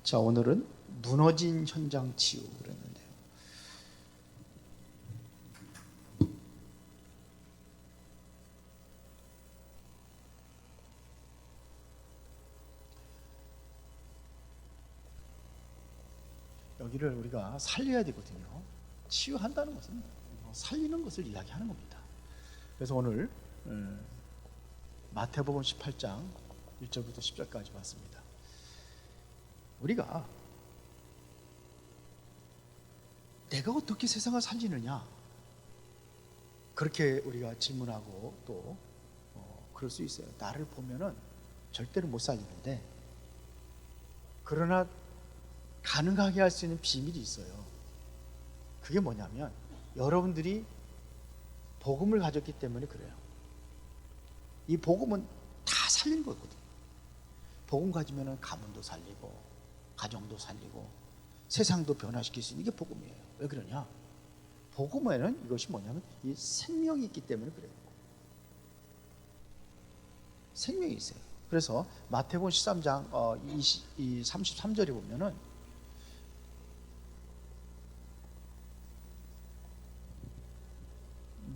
자, 오늘은 무너진 현장 치유 그랬는데요. 여기를 우리가 살려야 되거든요. 치유한다는 것은 살리는 것을 이야기하는 겁니다. 그래서 오늘 마태복음 18장 1절부터 10절까지 봤습니다. 우리가 내가 어떻게 세상을 살리느냐, 그렇게 우리가 질문하고 또 그럴 수 있어요. 나를 보면은 절대로 못 살리는데, 그러나 가능하게 할 수 있는 비밀이 있어요. 그게 뭐냐면 여러분들이 복음을 가졌기 때문에 그래요. 이 복음은 다 살리는 거거든요. 복음 가지면은 가문도 살리고 가정도 살리고 세상도 변화시킬 수 있는 게 복음이에요. 왜 그러냐? 복음에는 이것이 뭐냐면 이 생명이 있기 때문에 그래요. 생명이 있어요. 그래서 마태복음 13장 33절에 보면은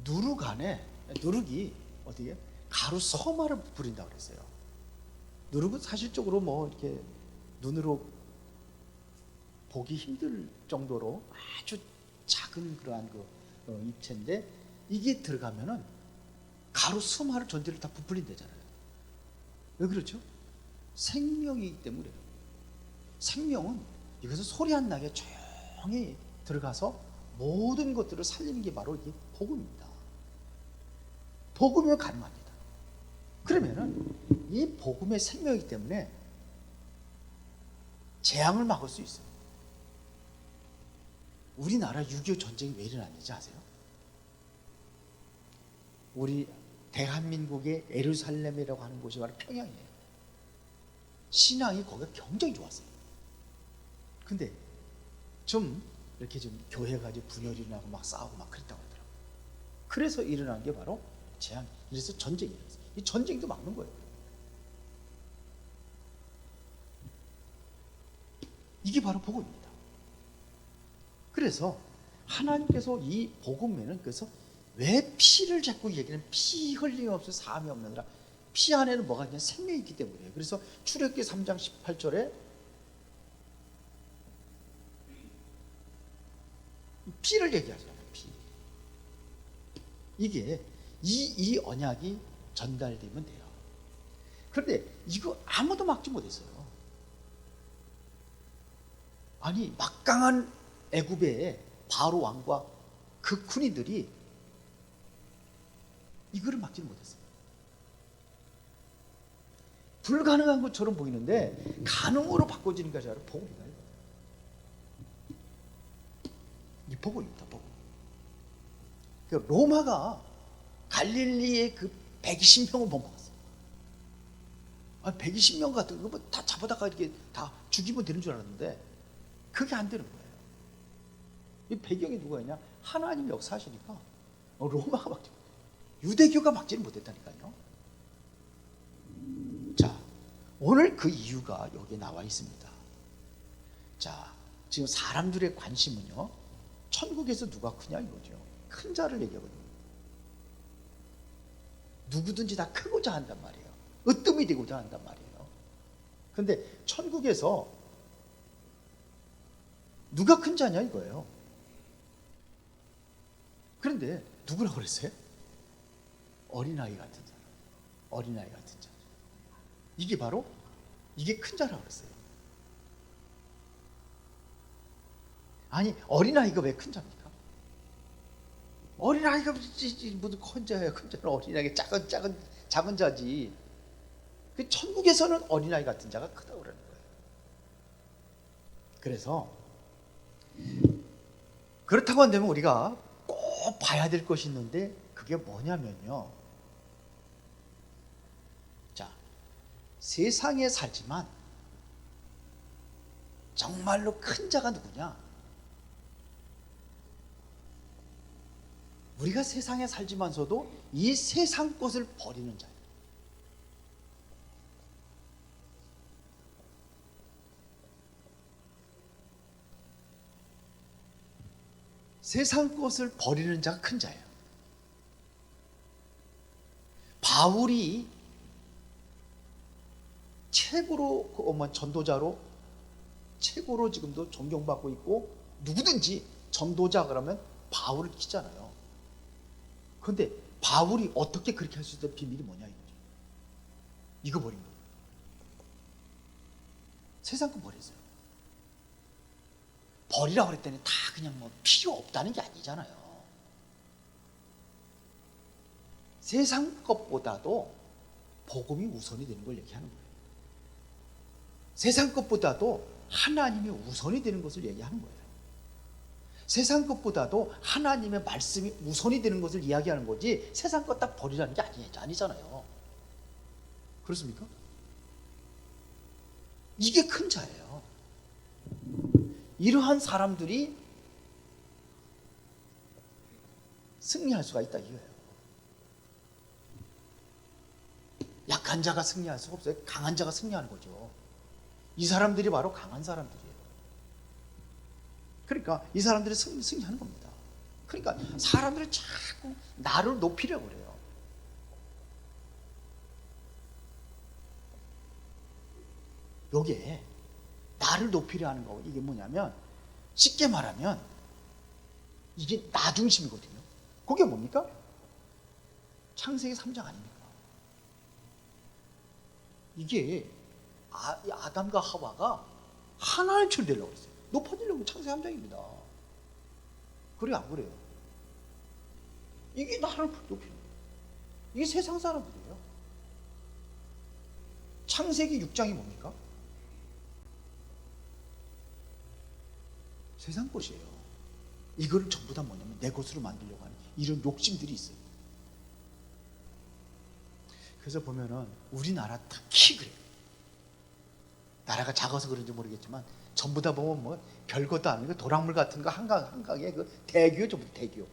누룩 안에, 누룩이 어떻게 가루 서마를 부린다고 그랬어요. 누룩은 사실적으로 뭐 이렇게 눈으로 보기 힘들 정도로 아주 작은 그러한 입체인데, 이게 들어가면은 가루 수마를 전체를 다 부풀린다잖아요. 왜 그렇죠? 생명이기 때문에. 생명은 이것은 소리 안 나게 조용히 들어가서 모든 것들을 살리는 게 바로 이게 복음입니다. 복음이면 가능합니다. 그러면은 이 복음의 생명이기 때문에 재앙을 막을 수 있어요. 우리나라 6.25 전쟁이 왜 일어났는지 아세요? 우리 대한민국의 예루살렘이라고 하는 곳이 바로 평양이에요. 신앙이 거기가 굉장히 좋았어요. 근데 좀 이렇게 좀 교회가 이제 분열이 나고 막 싸우고 막 그랬다고 하더라고요. 그래서 일어난 게 바로 재앙, 그래서 전쟁이 일어났어요. 이 전쟁도 막는 거예요. 이게 바로 복음입니다. 그래서 하나님께서 이 복음에는, 그래서 왜 피를 자꾸 얘기하는, 피 흘림 없이 사함이 없느니라, 피 안에는 뭐가 있냐? 생명이 있기 때문이에요. 그래서 출애굽기 3장 18절에 피를 얘기하잖아요. 피. 이게 이 언약이 전달되면 돼요. 그런데 이거 아무도 막지 못했어요. 아니, 막강한 애굽의 바로 왕과 그 군인들이 이거를 막지는 못했어요. 불가능한 것처럼 보이는데 가능으로 바꿔지는 것이 바로 복음이다. 이 복음입니다. 복음. 그 로마가 갈릴리의 그 120명을 못 막았어요. 120명 같은 거 다 잡아다가 이렇게 다 죽이면 되는 줄 알았는데 그게 안 되는 거예요. 이 배경이 누가였냐? 하나님이 역사하시니까 로마가 막지, 유대교가 막지는 못했다니까요. 자, 오늘 그 이유가 여기에 나와 있습니다. 자, 지금 사람들의 관심은요, 천국에서 누가 크냐 이거죠. 큰 자를 얘기하거든요. 누구든지 다 크고자 한단 말이에요. 으뜸이 되고자 한단 말이에요. 근데 천국에서 누가 큰 자냐 이거예요. 그런데 누구라고 그랬어요? 어린아이 같은 사람. 어린아이 같은 자. 이게 바로, 이게 큰 자라고 그랬어요. 아니, 어린아이가 왜 큰 자입니까? 어린아이가 무슨 큰 자예요? 큰 자는 어린아이가 작은 자지. 그 천국에서는 어린아이 같은 자가 크다고 그러는 거예요. 그래서 그렇다고 한다면 우리가 꼭 봐야 될 것이 있는데, 그게 뭐냐면요, 자, 세상에 살지만 정말로 큰 자가 누구냐? 우리가 세상에 살지만서도 이 세상 것을 버리는 자예요. 세상 것을 버리는 자가 큰 자예요. 바울이 최고로 전도자로 최고로 지금도 존경받고 있고, 누구든지 전도자 그러면 바울을 키잖아요. 그런데 바울이 어떻게 그렇게 할 수 있던 비밀이 뭐냐 이거죠. 이거 버린 거예요. 세상 거 버렸어요. 버리라고 그랬더니 다 그냥 뭐 필요 없다는 게 아니잖아요. 세상 것보다도 복음이 우선이 되는 걸 얘기하는 거예요. 세상 것보다도 하나님이 우선이 되는 것을 얘기하는 거예요. 세상 것보다도 하나님의 말씀이 우선이 되는 것을 이야기하는 거지, 세상 것 딱 버리라는 게 아니잖아요. 그렇습니까? 이게 큰 자예요. 이러한 사람들이 승리할 수가 있다 이거예요. 약한 자가 승리할 수가 없어요. 강한 자가 승리하는 거죠. 이 사람들이 바로 강한 사람들이에요. 그러니까 이 사람들이 승리하는 겁니다. 그러니까 사람들은 자꾸 나를 높이려고 그래요. 여기에 나를 높이려 하는 거, 이게 뭐냐면 쉽게 말하면 이게 나 중심이거든요. 그게 뭡니까? 창세기 3장 아닙니까? 이게 아담과 하와가 하나님처럼 되려고 했어요. 높아지려고. 창세기 3장입니다. 그래요, 안 그래요? 이게 나를 높이는 거예요. 이게 세상 사람들이에요. 창세기 6장이 뭡니까? 세상 것이에요. 이거를 전부 다 뭐냐면 내 것으로 만들려고 하는 이런 욕심들이 있어요. 그래서 보면은 우리나라 특히 그래요. 나라가 작아서 그런지 모르겠지만 전부 다 보면 뭐 별것도 아니고 도랑물 같은 거 한강에 그 대교, 전부 대교.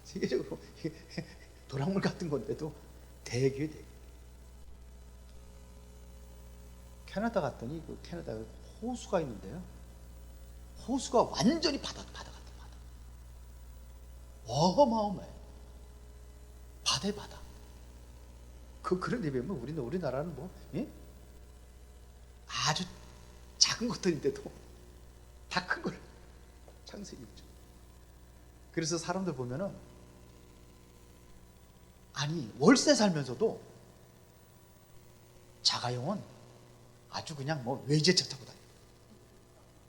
세계적으로 도랑물 같은 건데도 대교. 캐나다 갔더니 그 캐나다에 호수가 있는데요. 호수가 완전히 바다 같아. 어마어마해. 바다에 바다. 그런 데 비하면 우리나라는 뭐, 예? 아주 작은 것들인데도 다 큰 걸. 창세기 6장. 그래서 사람들 보면은, 아니 월세 살면서도 자가용은 아주 그냥 뭐 외제차 타고 다녀요.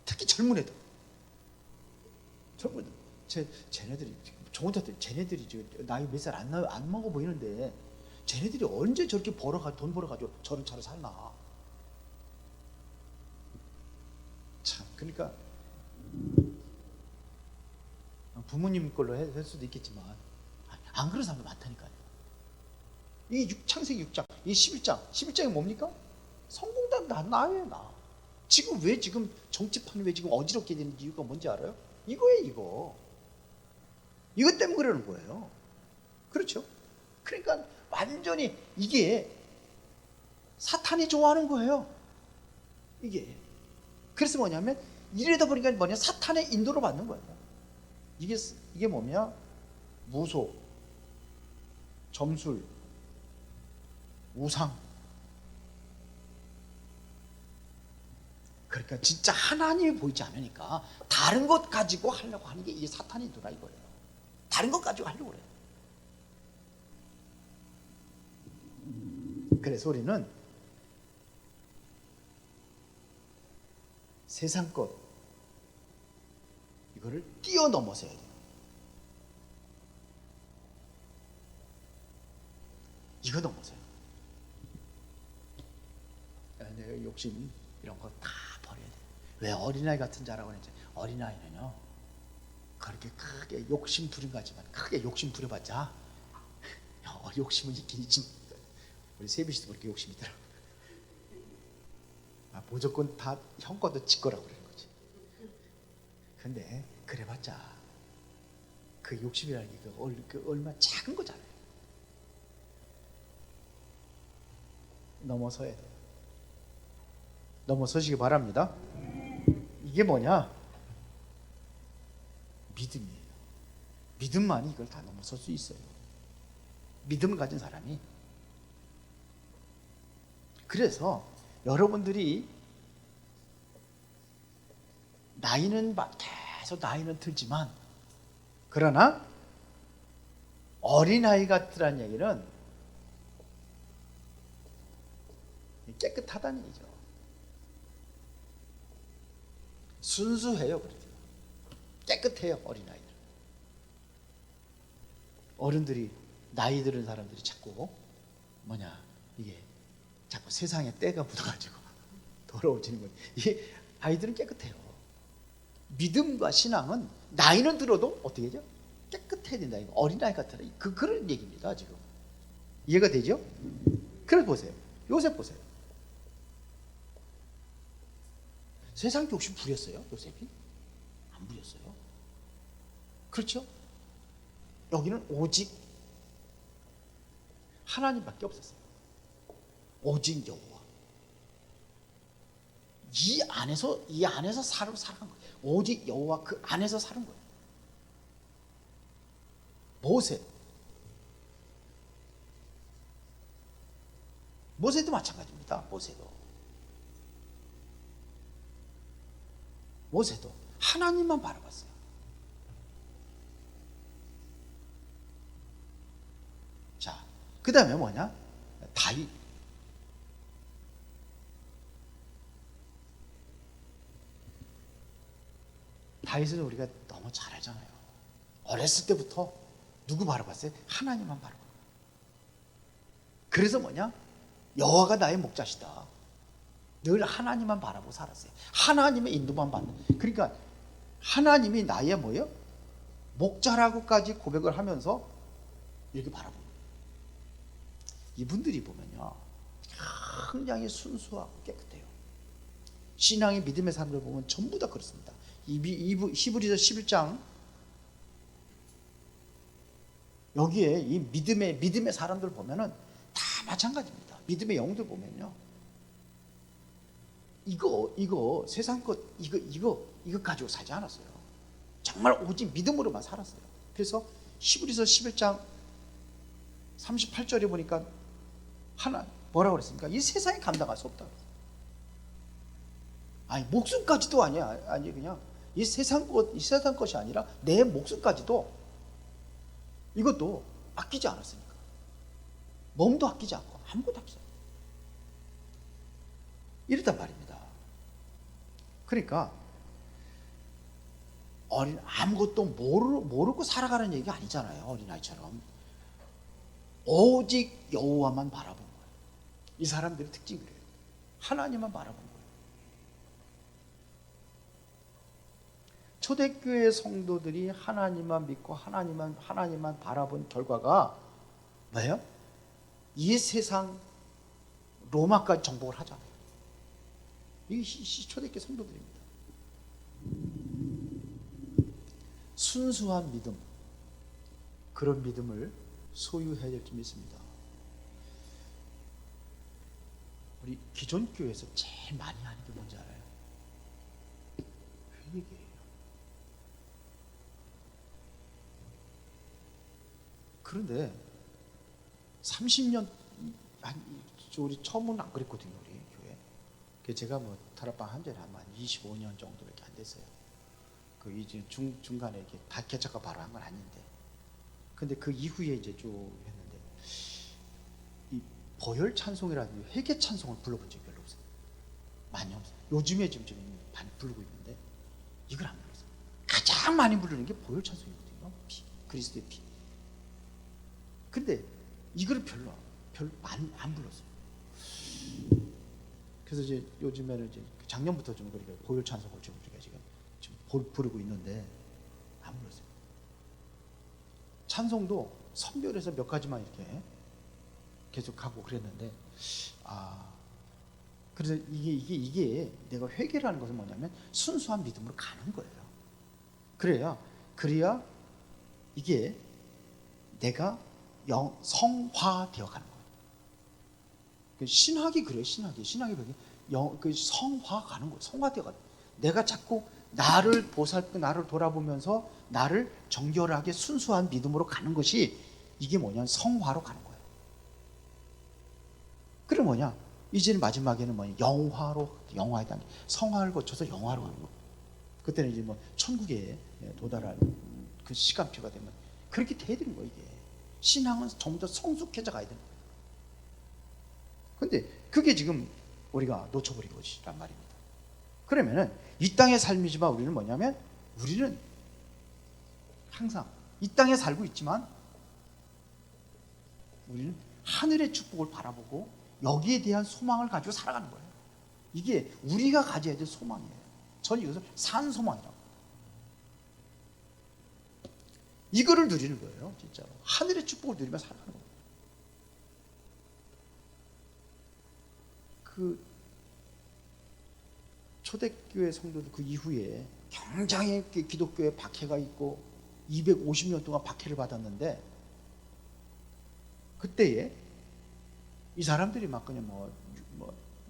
특히 젊은 애들. 쟤네들이 쟤네들이 나이 몇 살 안 먹어 보이는데 쟤네들이 언제 저렇게 돈 벌어가지고 저런 차를 살나. 참, 그러니까 부모님 걸로 할 수도 있겠지만 안 그런 사람도 많다니까요. 이 창세기 6장, 이 11장이 뭡니까? 성공담 나예요, 나. 지금 왜 지금 정치판이 왜 지금 어지럽게 되는 이유가 뭔지 알아요? 이거예요, 이거. 이것 때문에 그러는 거예요. 그렇죠? 그러니까 완전히 이게 사탄이 좋아하는 거예요. 이게. 그래서 뭐냐면 이러다 보니까 뭐냐, 사탄의 인도로 받는 거예요. 이게 뭐냐? 무소, 점술, 우상. 그러니까 진짜 하나님이 보이지 않으니까 다른 것 가지고 하려고 하는 게 이게 사탄의 인도라 이거예요. 다른 것 가지고 하려고 그래요. 그래서 우리는 세상 것 이거를 뛰어넘어서 해야 돼요. 이거 넘어서요. 내 욕심 이런 거 다 버려야 돼요. 왜 어린아이 같은 자라고 하는지. 어린아이는요 그렇게 크게 욕심 부린가지만 크게 욕심 부려봤자 욕심은 있긴 있지만 우리 세비씨도 그렇게 욕심이 있더라고요. 무조건 다 형 것도 지 거라고 그러는 거지. 근데 그래봤자 그 욕심이라는 게 얼마나 작은 거잖아요. 넘어서야 돼요. 넘어서시기 바랍니다. 이게 뭐냐? 믿음이에요. 믿음만이 이걸 다 넘어설 수 있어요. 믿음을 가진 사람이. 그래서 여러분들이 계속 나이는 들지만, 그러나 어린아이 같으란 얘기는 깨끗하다는 얘기죠. 순수해요. 그렇죠? 깨끗해요. 어린아이들. 어른들이, 나이 들은 사람들이 자꾸 이게 자꾸 세상에 때가 묻어가지고 더러워지는 거예요. 이 아이들은 깨끗해요. 믿음과 신앙은 나이는 들어도 어떻게 하죠? 깨끗해야 된다. 어린아이 같아라. 그런 얘기입니다. 지금 이해가 되죠? 그래 보세요. 요셉 보세요. 세상 욕심 부렸어요? 요셉이? 안 부렸어요. 그렇죠? 여기는 오직 하나님밖에 없었어요. 오직 여호와. 이 안에서 살아간 거예요. 오직 여호와 그 안에서 사는 거예요. 모세도 마찬가지입니다. 모세도 하나님만 바라봤어요. 자, 그 다음에 다윗. 다윗은 우리가 너무 잘 알잖아요. 어렸을 때부터 누구 바라봤어요? 하나님만 바라봤어요. 그래서 여호와가 나의 목자시다. 늘 하나님만 바라보고 살았어요. 하나님의 인도만 받는. 그러니까 하나님이 나의 목자라고까지 고백을 하면서 이렇게 바라보는 거예요. 이분들이 보면요, 굉장히 순수하고 깨끗해요. 신앙의 믿음의 사람들 보면 전부 다 그렇습니다. 히브리서 11장 여기에 이 믿음의 사람들 보면은 다 마찬가지입니다. 믿음의 영들 보면요, 이거 세상 것 이거 가지고 살지 않았어요. 정말 오직 믿음으로만 살았어요. 그래서 히브리서 11장 38절에 보니까 뭐라고 그랬습니까? 이 세상에 감당할 수 없다. 아니, 목숨까지도 아니 그냥 이 세상 것이 아니라 내 목숨까지도, 이것도 아끼지 않았으니까. 몸도 아끼지 않고 아무것도 아끼지 않고 이랬단 말입니다. 그러니까 아무것도 모르고 살아가는 얘기가 아니잖아요. 어린아이처럼 오직 여호와만 바라본 거예요. 이 사람들의 특징이 그래요. 하나님만 바라본 거예요. 초대교회 성도들이 하나님만 믿고 하나님만 바라본 결과가 뭐예요? 이 세상 로마까지 정복을 하잖아요. 이게 초대교회 성도들입니다. 순수한 믿음, 그런 믿음을 소유해야 될 줄 믿습니다. 우리 기존 교회에서 제일 많이 하는 게 뭔지 알아요? 회개예요. 그런데 30년, 우리 처음은 안 그랬거든요. 우리 교회. 제가 다락방 한 지는 한 25년 정도밖에 안 됐어요. 이제 중간에 이렇게 개척가 바로 한 건 아닌데, 근데 그 이후에 이제 쭉 했는데, 이 보혈 찬송이라든지 회개 찬송을 불러본 적이 별로 없어요. 많이 없어요. 요즘에 좀 많이 부르고 있는데 이걸 안 불렀어요. 가장 많이 부르는 게 보혈 찬송이거든요. 그리스도의 피. 근데 이걸 별로 안 불렀어요. 그래서 이제 요즘에는 이제 작년부터 좀 그렇게 보혈 찬송을 좀 우리가 지금 부르고 있는데 안 불렀어요. 찬송도 선별해서 몇 가지만 이렇게 계속 하고 그랬는데, 그래서 이게 내가 회개라는 것은 뭐냐면 순수한 믿음으로 가는 거예요. 그래야 이게 내가 성화되어 가는 거예요. 신학이 그래요. 신학이 그 성화 가는 거예요. 성화되어 가는 거예요. 내가 자꾸 나를 보살피고 나를 돌아보면서 나를 정결하게 순수한 믿음으로 가는 것이 이게 뭐냐, 성화로 가는 거예요. 그럼 뭐냐, 이제는 마지막에는 뭐냐, 영화에 단계, 성화를 거쳐서 영화로 가는 거예요. 그때는 이제 뭐 천국에 도달할 그 시간표가 되면 그렇게 돼야 되는 거예요. 이게 신앙은 점점 성숙해져 가야 되는 거예요. 근데 그게 지금 우리가 놓쳐버리고 있란 말입니다. 그러면은 이 땅의 삶이지만 우리는 뭐냐면, 우리는 항상 이 땅에 살고 있지만 우리는 하늘의 축복을 바라보고 여기에 대한 소망을 가지고 살아가는 거예요. 이게 우리가 가져야 될 소망이에요. 저는 이것을 산소망이라고. 이거를 누리는 거예요. 진짜로 하늘의 축복을 누리며 살아가는 거예요. 그 초대교회 성도들 그 이후에 굉장히 기독교에 박해가 있고 250년 동안 박해를 받았는데, 그때에 이 사람들이 막 그냥 뭐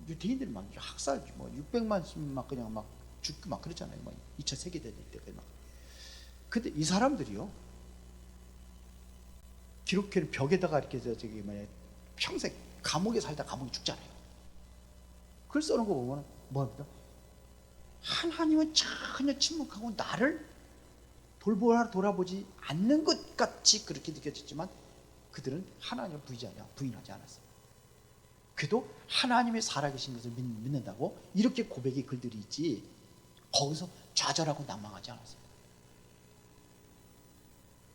유대인들이 막 학살, 뭐 600만씩 막 그냥 막 죽고 막 그랬잖아요. 뭐 2차 세계대전 때까지 막. 근데 이 사람들이요, 기독교를 벽에다가 이렇게 해서 저기 뭐냐, 평생 감옥에 살다 감옥에 죽잖아요. 글 써놓은 거 보면 뭐합니까? 하나님은 전혀 침묵하고 나를 돌아보지 않는 것 같이 그렇게 느껴졌지만, 그들은 하나님을 부인하지 않았어요. 그래도 하나님의 살아계신 것을 믿는다고 이렇게 고백의 글들이 있지, 거기서 좌절하고 난망하지 않았어요.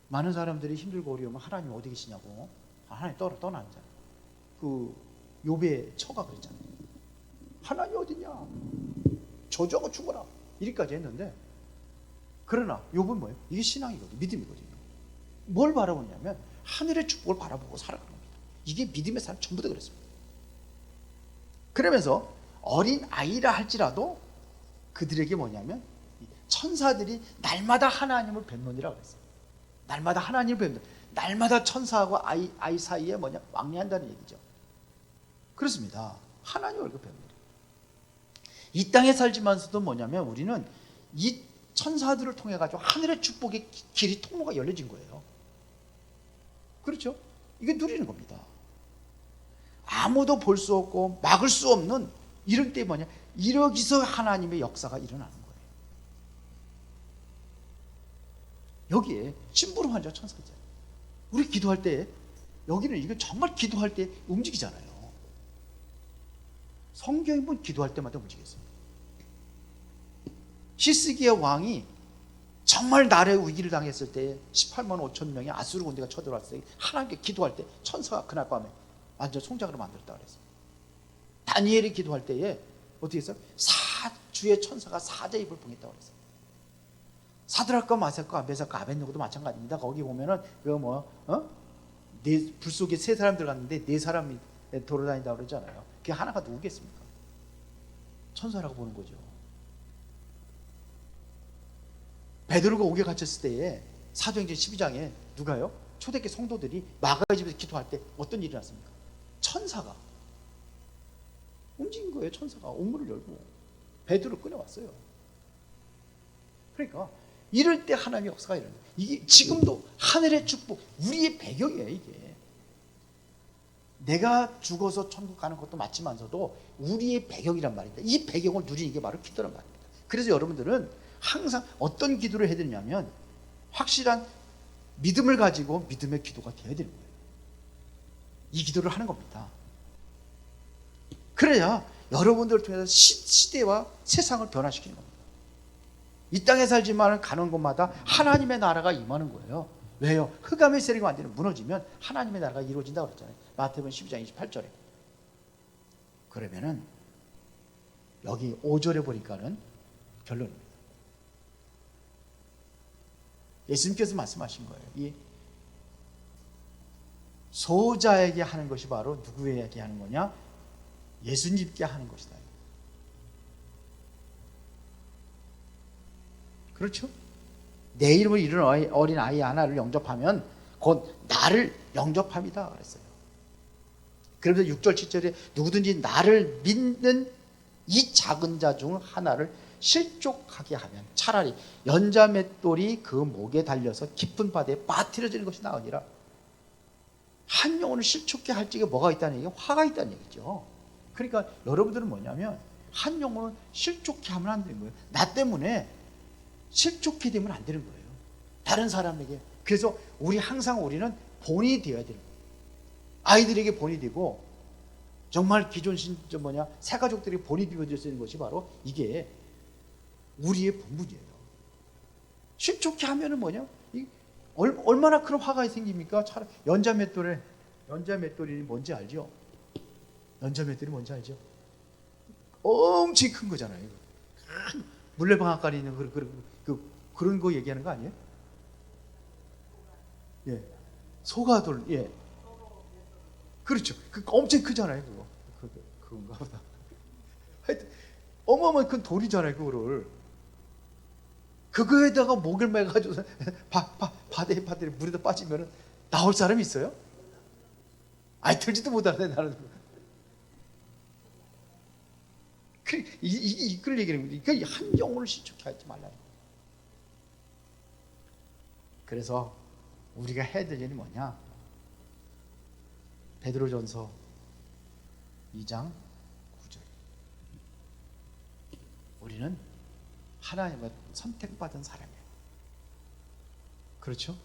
많은 사람들이 힘들고 어려우면 하나님 어디 계시냐고, 하나님 떠나잖아요. 그 욥의 처가 그랬잖아요. 하나님 어디냐, 저주하고 죽어라, 이리까지 했는데, 그러나 욥은 뭐예요? 이게 신앙이거든요. 믿음이거든요. 뭘 바라보냐면 하늘의 축복을 바라보고 살아가는 겁니다. 이게 믿음의 삶 전부 다 그랬습니다. 그러면서 어린 아이라 할지라도 그들에게 뭐냐면, 천사들이 날마다 하나님을 뵙느니라 그랬어요. 날마다 하나님을 뵙는, 날마다 천사하고 아이 사이에 뭐냐, 왕래한다는 얘기죠. 그렇습니다. 하나님을 뵙는. 이 땅에 살지만서도 뭐냐면, 우리는 이 천사들을 통해 가지고 하늘의 축복의 길이, 통로가 열려진 거예요. 그렇죠? 이게 누리는 겁니다. 아무도 볼 수 없고 막을 수 없는 이런 때 뭐냐, 이러기서 하나님의 역사가 일어나는 거예요. 여기에 심부름하자 천사가 있잖아요. 우리 기도할 때, 여기는 이거 정말 기도할 때 움직이잖아요. 성경이 뭐 기도할 때마다 움직였어요. 히스기야 왕이 정말 나라의 위기를 당했을 때 18만 5천 명의 아수르 군대가 쳐들어왔을 때 하나님께 기도할 때 천사가 그날 밤에 완전 송장으로 만들었다 그랬어요. 다니엘이 기도할 때에 어떻게 했어요? 주의 천사가 사자 입을 봉했다고 그랬어요. 사드락과 메삭과 아벳느고도 마찬가지입니다. 거기 보면은 불 속에 세 사람 들어갔는데 네 사람이 돌아다닌다고 그러잖아요. 그게 하나가 누구겠습니까? 천사라고 보는 거죠. 베드로가 옥에 갇혔을 때에 사도행전 12장에 누가요? 초대교회 성도들이 마가의 집에서 기도할 때 어떤 일이 났습니까? 천사가 움직인 거예요. 천사가 옥문을 열고 베드로를 끌어왔어요. 그러니까 이럴 때 하나님의 역사가 일어나요. 이게 지금도 하늘의 축복, 우리의 배경이에요. 이게 내가 죽어서 천국 가는 것도 맞지만서도 우리의 배경이란 말입니다. 이 배경을 누리는 게 바로 기도란 말입니다. 그래서 여러분들은 항상 어떤 기도를 해야 되냐면, 확실한 믿음을 가지고 믿음의 기도가 되어야 되는 거예요. 이 기도를 하는 겁니다. 그래야 여러분들을 통해서 시대와 세상을 변화시키는 겁니다. 이 땅에 살지만 가는 곳마다 하나님의 나라가 임하는 거예요. 왜요? 흑암의 세력이 완전히 무너지면 하나님의 나라가 이루어진다고 그랬잖아요. 마태복음 12장 28절에. 그러면은 여기 5절에 보니까는 결론입니다. 예수님께서 말씀하신 거예요. 이 소자에게 하는 것이 바로 누구에게 하는 거냐? 예수님께 하는 것이다. 그렇죠? 내 이름을 이룬 어린 아이 하나를 영접하면 곧 나를 영접합니다 그랬어요. 그러면서 6절 7절에 누구든지 나를 믿는 이 작은 자 중 하나를 실족하게 하면 차라리 연자맷돌이 그 목에 달려서 깊은 바다에 빠뜨려지는 것이 나으니라. 한 영혼을 실족케 할 적에 뭐가 있다는 얘기가 화가 있다는 얘기죠. 그러니까 여러분들은 뭐냐면 한 영혼을 실족케 하면 안 되는 거예요. 나 때문에 실족케 되면 안 되는 거예요, 다른 사람에게. 그래서 우리는 본이 되어야 되는 거예요. 아이들에게 본이 되고, 정말 기존 새가족들에게 본이 되어질 수 있는 것이 바로 이게 우리의 본분이에요. 실족케 하면은 얼마나 큰 화가 생깁니까? 연자맷돌이 뭔지 알죠? 연자맷돌이 뭔지 알죠? 엄청 큰 거잖아요. 큰 물레방앗간에 있는 그런 거 얘기하는 거 아니에요? 예, 소가돌. 예, 그렇죠. 엄청 크잖아요. 그건가 보다. 하여튼 어마어마한 큰 돌이잖아요. 그거에다가 목을 매가지고 바다에 물에다 빠지면 나올 사람이 있어요? 아니, 들지도 못하네 나는. 이걸 얘기하는 거지. 그러니까 한 영혼을 실족케 하지 말라. 그래서 우리가 해야 될 일이 뭐냐? 베드로전서 2장 9절. 우리는 하나님의 선택받은 사람이에요. 그렇죠?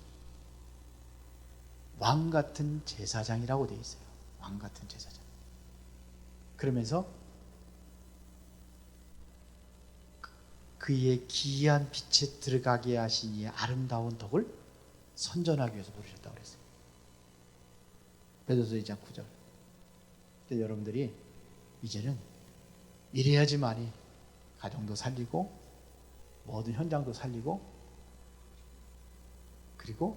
왕 같은 제사장이라고 되어 있어요. 왕 같은 제사장. 그러면서 그의 기이한 빛에 들어가게 하신 이의 아름다운 덕을 선전하기 위해서 부르셨다고 그랬어요. 베드로서 2장 9절. 근데 여러분들이 이제는 이래야지만이 가정도 살리고 모든 현장도 살리고, 그리고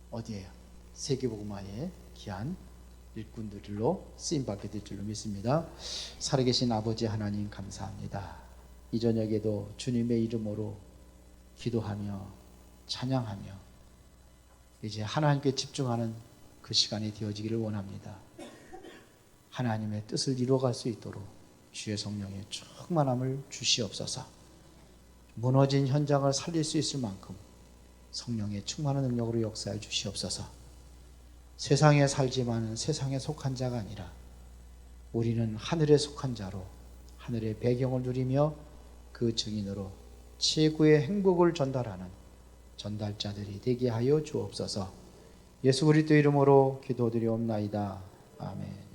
어디에요? 세계복음화의 귀한 일꾼들로 쓰임받게 될 줄로 믿습니다. 살아계신 아버지 하나님, 감사합니다. 이 저녁에도 주님의 이름으로 기도하며 찬양하며 이제 하나님께 집중하는 그 시간이 되어지기를 원합니다. 하나님의 뜻을 이루어갈 수 있도록 주의 성령의 충만함을 주시옵소서. 무너진 현장을 살릴 수 있을 만큼 성령의 충만한 능력으로 역사해 주시옵소서. 세상에 살지만 세상에 속한 자가 아니라 우리는 하늘에 속한 자로 하늘의 배경을 누리며 그 증인으로 최고의 행복을 전달하는 전달자들이 되게 하여 주옵소서. 예수 그리스도 이름으로 기도드리옵나이다. 아멘.